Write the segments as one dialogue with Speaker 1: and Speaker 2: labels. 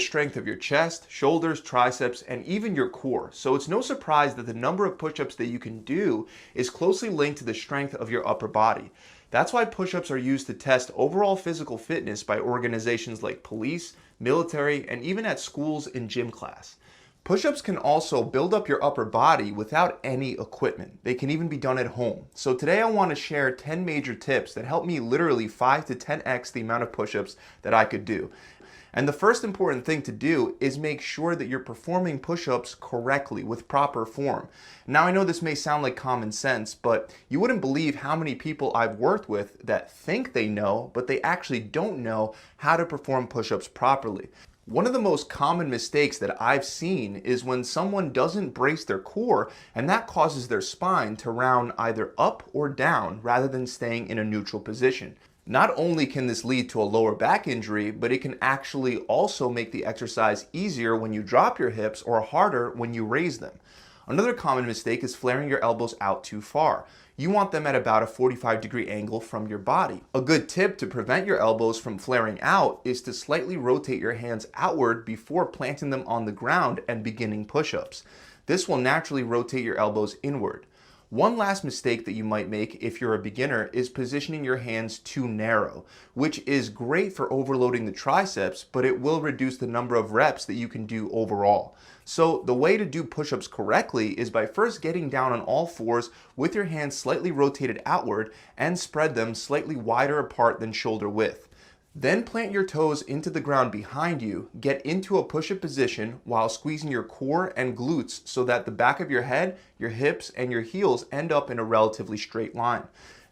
Speaker 1: strength of your chest, shoulders, triceps, and even your core. So it's no surprise that the number of push-ups that you can do is closely linked to the strength of your upper body. That's why push-ups are used to test overall physical fitness by organizations like police, military, and even at schools in gym class. Push-ups can also build up your upper body without any equipment. They can even be done at home. So today I want to share 10 major tips that help me literally 5 to 10x the amount of push-ups that I could do. And the first important thing to do is make sure that you're performing push-ups correctly with proper form. Now I know this may sound like common sense, but you wouldn't believe how many people I've worked with that think they know, but they actually don't know how to perform push-ups properly. One of the most common mistakes that I've seen is when someone doesn't brace their core, and that causes their spine to round either up or down rather than staying in a neutral position. Not only can this lead to a lower back injury, but it can actually also make the exercise easier when you drop your hips or harder when you raise them. Another common mistake is flaring your elbows out too far. You want them at about a 45-degree angle from your body. A good tip to prevent your elbows from flaring out is to slightly rotate your hands outward before planting them on the ground and beginning push-ups. This will naturally rotate your elbows inward. One last mistake that you might make if you're a beginner is positioning your hands too narrow, which is great for overloading the triceps, but it will reduce the number of reps that you can do overall. So the way to do push-ups correctly is by first getting down on all fours with your hands slightly rotated outward and spread them slightly wider apart than shoulder width. Then plant your toes into the ground behind you, get into a push-up position while squeezing your core and glutes so that the back of your head, your hips, and your heels end up in a relatively straight line.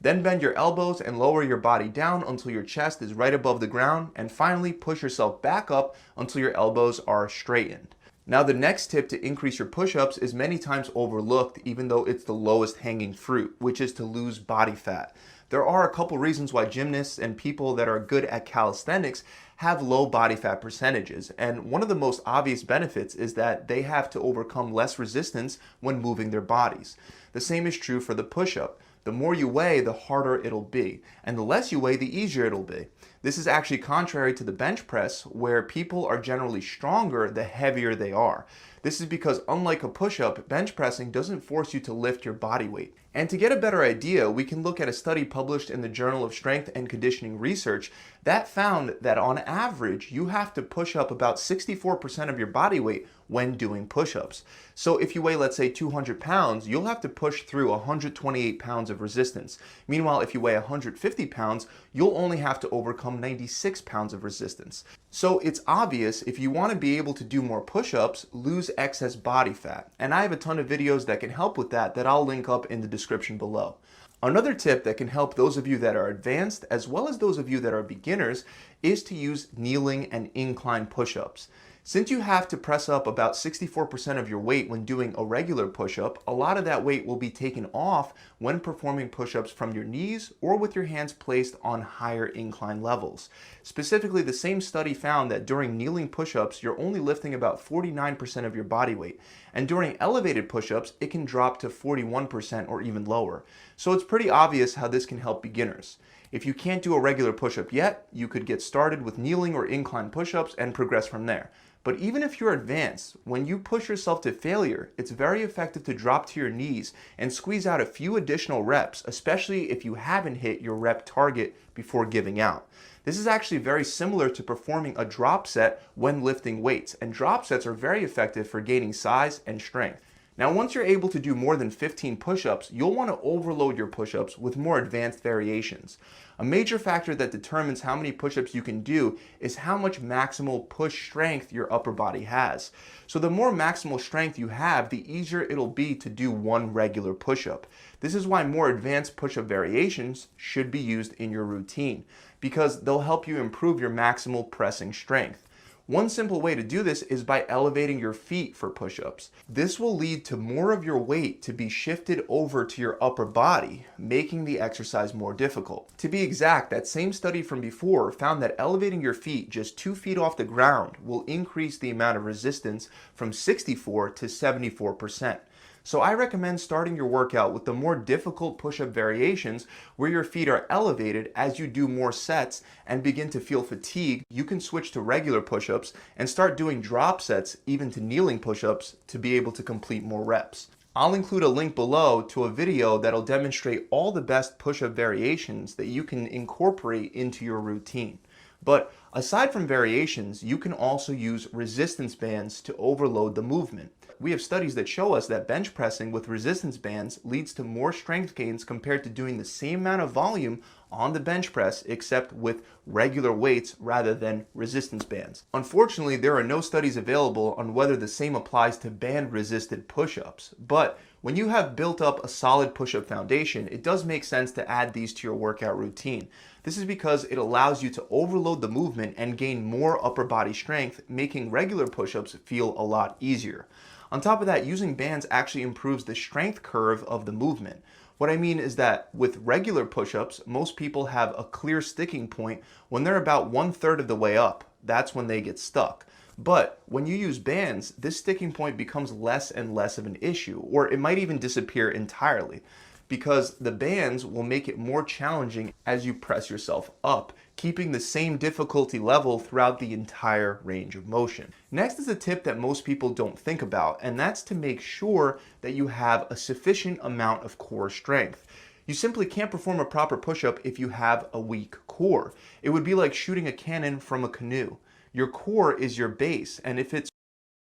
Speaker 1: Then bend your elbows and lower your body down until your chest is right above the ground, and finally push yourself back up until your elbows are straightened. Now the next tip to increase your push-ups is many times overlooked, even though it's the lowest hanging fruit, which is to lose body fat. There are a couple reasons why gymnasts and people that are good at calisthenics have low body fat percentages, and one of the most obvious benefits is that they have to overcome less resistance when moving their bodies. The same is true for the push-up. The more you weigh, the harder it'll be, and the less you weigh, the easier it'll be. This is actually contrary to the bench press, where people are generally stronger the heavier they are. This is because unlike a push-up, bench pressing doesn't force you to lift your body weight. And to get a better idea, we can look at a study published in the Journal of Strength and Conditioning Research that found that on average, you have to push up about 64% of your body weight when doing push-ups. So if you weigh, let's say 200 pounds, you'll have to push through 128 pounds of resistance. Meanwhile, if you weigh 150 pounds, you'll only have to overcome 96 pounds of resistance. So it's obvious if you want to be able to do more push-ups, lose excess body fat. And I have a ton of videos that can help with that I'll link up in the description below. Another tip that can help those of you that are advanced as well as those of you that are beginners is to use kneeling and incline push-ups. Since you have to press up about 64% of your weight when doing a regular push-up, a lot of that weight will be taken off when performing push-ups from your knees or with your hands placed on higher incline levels. Specifically, the same study found that during kneeling push-ups, you're only lifting about 49% of your body weight, and during elevated push-ups, it can drop to 41% or even lower. So it's pretty obvious how this can help beginners. If you can't do a regular push-up yet, you could get started with kneeling or incline push-ups and progress from there. But even if you're advanced, when you push yourself to failure, it's very effective to drop to your knees and squeeze out a few additional reps, especially if you haven't hit your rep target before giving out. This is actually very similar to performing a drop set when lifting weights, and drop sets are very effective for gaining size and strength. Now, once you're able to do more than 15 push-ups, you'll want to overload your push-ups with more advanced variations. A major factor that determines how many push-ups you can do is how much maximal push strength your upper body has. So the more maximal strength you have, the easier it'll be to do one regular push-up. This is why more advanced push-up variations should be used in your routine, because they'll help you improve your maximal pressing strength. One simple way to do this is by elevating your feet for push-ups. This will lead to more of your weight to be shifted over to your upper body, making the exercise more difficult. To be exact, that same study from before found that elevating your feet just 2 feet off the ground will increase the amount of resistance from 64 to 74%. So I recommend starting your workout with the more difficult push-up variations where your feet are elevated as you do more sets and begin to feel fatigue. You can switch to regular push-ups and start doing drop sets, even to kneeling push-ups, to be able to complete more reps. I'll include a link below to a video that'll demonstrate all the best push-up variations that you can incorporate into your routine. But aside from variations, you can also use resistance bands to overload the movement. We have studies that show us that bench pressing with resistance bands leads to more strength gains compared to doing the same amount of volume on the bench press, except with regular weights rather than resistance bands. Unfortunately, there are no studies available on whether the same applies to band-resisted push-ups, but when you have built up a solid push-up foundation, it does make sense to add these to your workout routine. This is because it allows you to overload the movement and gain more upper body strength, making regular push-ups feel a lot easier. On top of that, using bands actually improves the strength curve of the movement. What I mean is that with regular push-ups, most people have a clear sticking point when they're about 1/3 of the way up. That's when they get stuck. But when you use bands, this sticking point becomes less and less of an issue, or it might even disappear entirely, because the bands will make it more challenging as you press yourself up, keeping the same difficulty level throughout the entire range of motion. Next is a tip that most people don't think about, and that's to make sure that you have a sufficient amount of core strength. You simply can't perform a proper push-up if you have a weak core. It would be like shooting a cannon from a canoe. Your core is your base, and if it's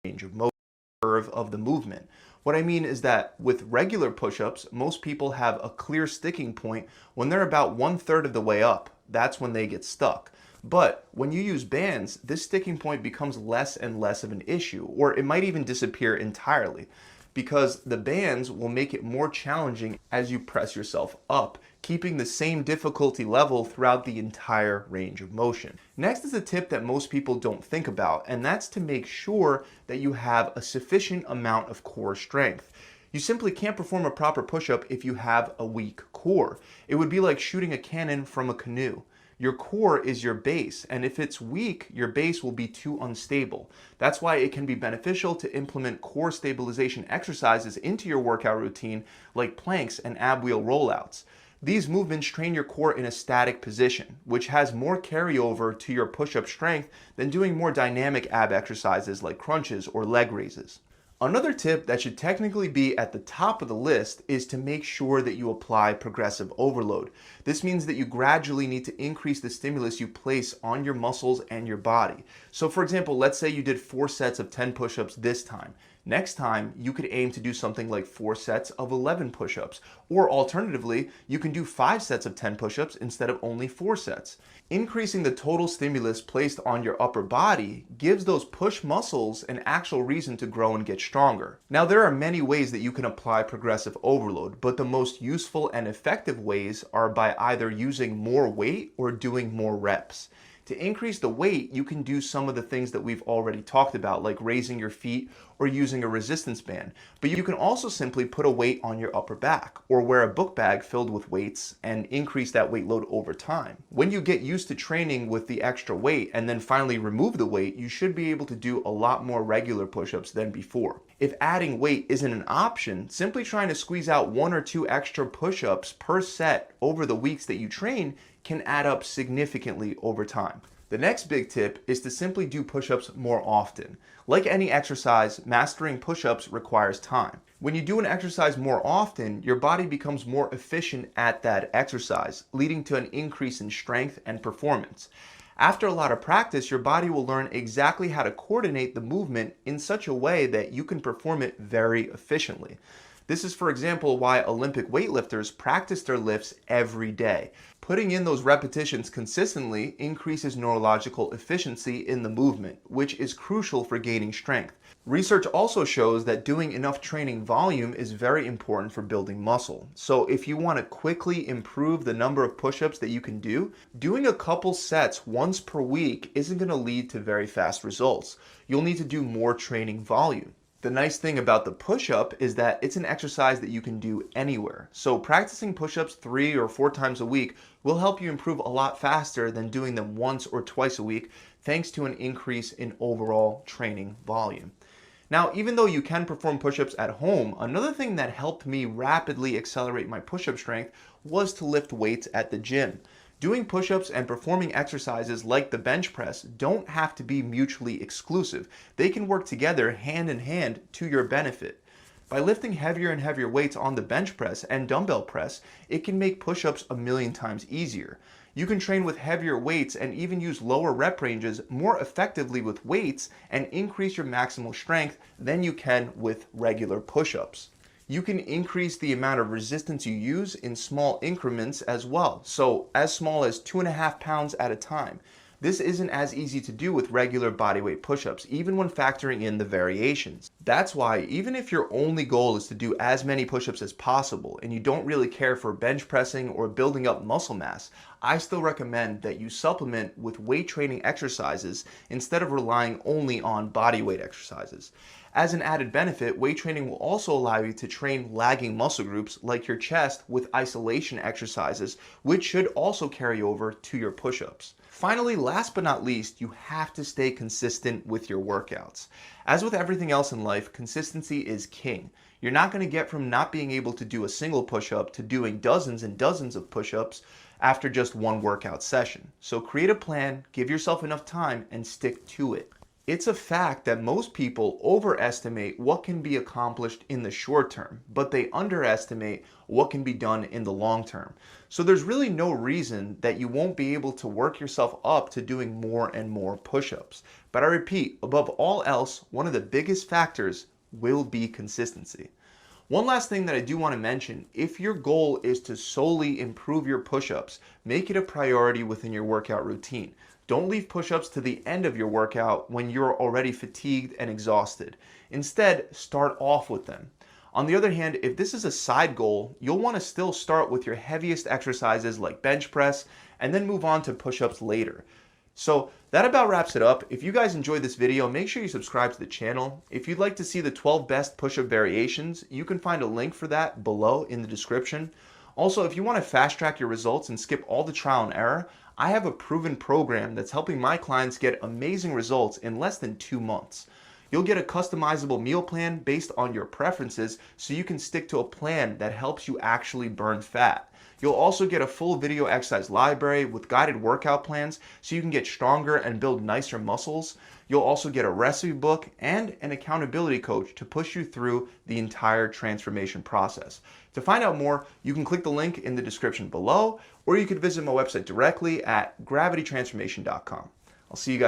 Speaker 1: range of motion curve of the movement. What I mean is that with regular push-ups, most people have a clear sticking point when they're about 1/3 of the way up. That's when they get stuck. But when you use bands, this sticking point becomes less and less of an issue, or it might even disappear entirely, because the bands will make it more challenging as you press yourself up, keeping the same difficulty level throughout the entire range of motion. Next is a tip that most people don't think about, and that's to make sure that you have a sufficient amount of core strength. You simply can't perform a proper push-up if you have a weak core. It would be like shooting a cannon from a canoe. Your core is your base, and if it's weak, your base will be too unstable. That's why it can be beneficial to implement core stabilization exercises into your workout routine, like planks and ab wheel rollouts. These movements train your core in a static position, which has more carryover to your push-up strength than doing more dynamic ab exercises like crunches or leg raises. Another tip that should technically be at the top of the list is to make sure that you apply progressive overload. This means that you gradually need to increase the stimulus you place on your muscles and your body. So for example, let's say you did 4 sets of 10 push-ups this time. Next time, you could aim to do something like 4 sets of 11 push-ups. Or alternatively, you can do 5 sets of 10 push-ups instead of only 4 sets. Increasing the total stimulus placed on your upper body gives those push muscles an actual reason to grow and get stronger. Now, there are many ways that you can apply progressive overload, but the most useful and effective ways are by either using more weight or doing more reps. To increase the weight, you can do some of the things that we've already talked about, like raising your feet or using a resistance band. But you can also simply put a weight on your upper back or wear a book bag filled with weights and increase that weight load over time. When you get used to training with the extra weight and then finally remove the weight, you should be able to do a lot more regular push-ups than before. If adding weight isn't an option, simply trying to squeeze out 1 or 2 extra push-ups per set over the weeks that you train can add up significantly over time. The next big tip is to simply do push-ups more often. Like any exercise, mastering push-ups requires time. When you do an exercise more often, your body becomes more efficient at that exercise, leading to an increase in strength and performance. After a lot of practice, your body will learn exactly how to coordinate the movement in such a way that you can perform it very efficiently. This is, for example, why Olympic weightlifters practice their lifts every day. Putting in those repetitions consistently increases neurological efficiency in the movement, which is crucial for gaining strength. Research also shows that doing enough training volume is very important for building muscle. So if you want to quickly improve the number of push-ups that you can do, doing a couple sets once per week isn't going to lead to very fast results. You'll need to do more training volume. The nice thing about the push-up is that it's an exercise that you can do anywhere. So practicing push-ups 3 or 4 times a week will help you improve a lot faster than doing them once or twice a week, thanks to an increase in overall training volume. Now, even though you can perform push-ups at home, another thing that helped me rapidly accelerate my push-up strength was to lift weights at the gym. Doing push-ups and performing exercises like the bench press don't have to be mutually exclusive. They can work together hand in hand to your benefit. By lifting heavier and heavier weights on the bench press and dumbbell press, it can make push-ups a million times easier. You can train with heavier weights and even use lower rep ranges more effectively with weights and increase your maximal strength than you can with regular push-ups. You can increase the amount of resistance you use in small increments as well, so as small as 2.5 pounds at a time. This isn't as easy to do with regular bodyweight push-ups, even when factoring in the variations. That's why even if your only goal is to do as many push-ups as possible and you don't really care for bench pressing or building up muscle mass, I still recommend that you supplement with weight training exercises instead of relying only on bodyweight exercises. As an added benefit, weight training will also allow you to train lagging muscle groups like your chest with isolation exercises, which should also carry over to your push-ups. Finally, last but not least, you have to stay consistent with your workouts. As with everything else in life, consistency is king. You're not going to get from not being able to do a single push-up to doing dozens and dozens of push-ups after just one workout session. So create a plan, give yourself enough time, and stick to it. It's a fact that most people overestimate what can be accomplished in the short term, but they underestimate what can be done in the long term. So there's really no reason that you won't be able to work yourself up to doing more and more push-ups. But I repeat, above all else, one of the biggest factors will be consistency. One last thing that I do want to mention, if your goal is to solely improve your push-ups, make it a priority within your workout routine. Don't leave push-ups to the end of your workout when you're already fatigued and exhausted. Instead, start off with them. On the other hand, if this is a side goal, you'll want to still start with your heaviest exercises like bench press and then move on to push-ups later. So that about wraps it up. If you guys enjoyed this video, make sure you subscribe to the channel. If you'd like to see the 12 best push-up variations, you can find a link for that below in the description. Also, if you want to fast track your results and skip all the trial and error, I have a proven program that's helping my clients get amazing results in less than 2 months. You'll get a customizable meal plan based on your preferences so you can stick to a plan that helps you actually burn fat. You'll also get a full video exercise library with guided workout plans so you can get stronger and build nicer muscles. You'll also get a recipe book and an accountability coach to push you through the entire transformation process. To find out more, you can click the link in the description below, or you could visit my website directly at gravitytransformation.com. I'll see you guys.